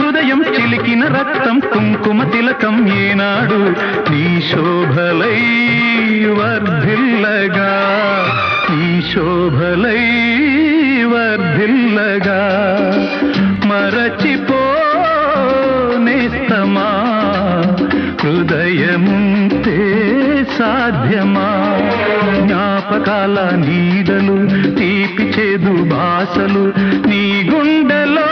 హృదయం చిలికిన రక్తం కుంకుమ తిలకం ఏనాడు నీ శోభలై వర్ధిల్లగా నీ శోభలై వర్ధిల్లగా మరచిపోనేస్తమా హృదయముంటే సాధ్యమా జ్ఞాపకాల నీడలు తీపి చేదు భాసలు నీ గుండెలో